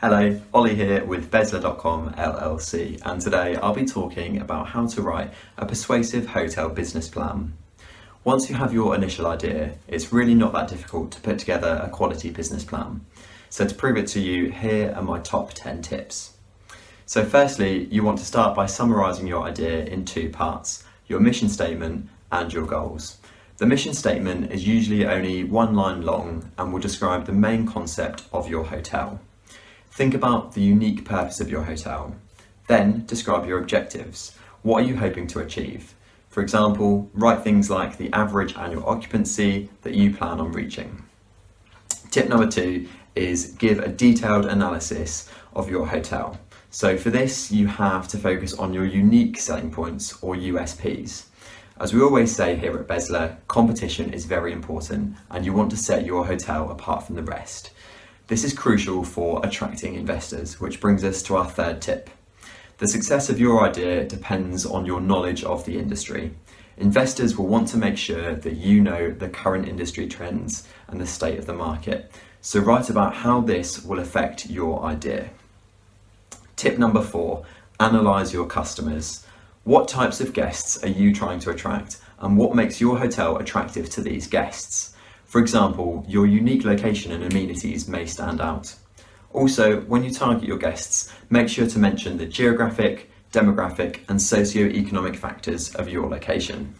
Hello, Ollie here with Bezla.com LLC, and today I'll be talking about how to write a persuasive hotel business plan. Once you have your initial idea, it's really not that difficult to put together a quality business plan. So to prove it to you, here are my top 10 tips. So firstly, you want to start by summarising your idea in two parts, your mission statement and your goals. The mission statement is usually only one line long and will describe the main concept of your hotel. Think about the unique purpose of your hotel. Then describe your objectives. What are you hoping to achieve? For example, write things like the average annual occupancy that you plan on reaching. Tip number 2 is give a detailed analysis of your hotel. So for this, you have to focus on your unique selling points or USPs. As we always say here at Bezla, competition is very important and you want to set your hotel apart from the rest. This is crucial for attracting investors, which brings us to our third tip. The success of your idea depends on your knowledge of the industry. Investors will want to make sure that you know the current industry trends and the state of the market. So write about how this will affect your idea. Tip number 4, analyse your customers. What types of guests are you trying to attract and what makes your hotel attractive to these guests? For example, your unique location and amenities may stand out. Also, when you target your guests, make sure to mention the geographic, demographic and socio-economic factors of your location.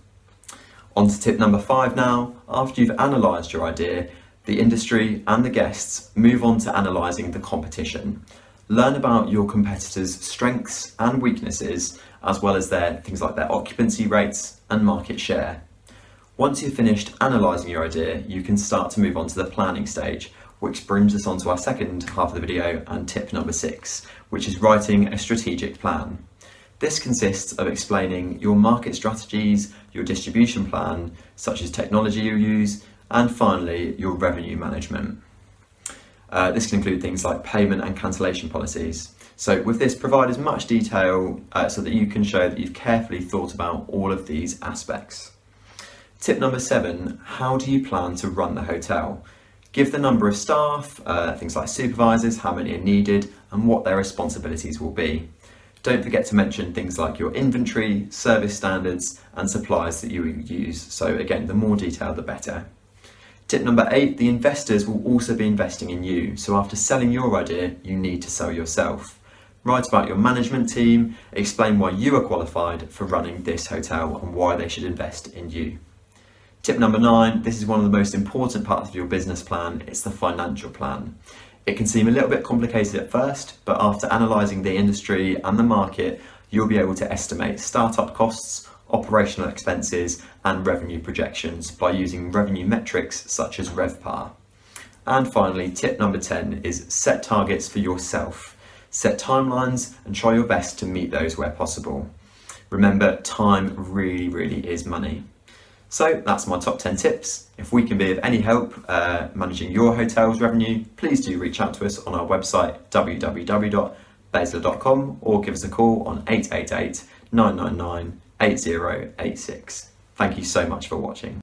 On to tip number 5 now. After you've analysed your idea, the industry and the guests, move on to analysing the competition. Learn about your competitors' strengths and weaknesses, as well as things like their occupancy rates and market share. Once you've finished analysing your idea, you can start to move on to the planning stage, which brings us on to our second half of the video and tip number 6, which is writing a strategic plan. This consists of explaining your market strategies, your distribution plan, such as technology you use, and finally, your revenue management. This can include things like payment and cancellation policies. So with this, provide as much detail so that you can show that you've carefully thought about all of these aspects. Tip number 7, how do you plan to run the hotel? Give the number of staff, things like supervisors, how many are needed, and what their responsibilities will be. Don't forget to mention things like your inventory, service standards, and supplies that you use. So again, the more detail, the better. Tip number 8, the investors will also be investing in you. So after selling your idea, you need to sell yourself. Write about your management team, explain why you are qualified for running this hotel and why they should invest in you. Tip number 9, this is one of the most important parts of your business plan, it's the financial plan. It can seem a little bit complicated at first, but after analysing the industry and the market, you'll be able to estimate startup costs, operational expenses and revenue projections by using revenue metrics such as RevPAR. And finally, tip number 10 is set targets for yourself. Set timelines and try your best to meet those where possible. Remember, time really is money. So that's my top 10 tips. If we can be of any help managing your hotel's revenue, please do reach out to us on our website www.bezla.com or give us a call on 888 999 8086. Thank you so much for watching.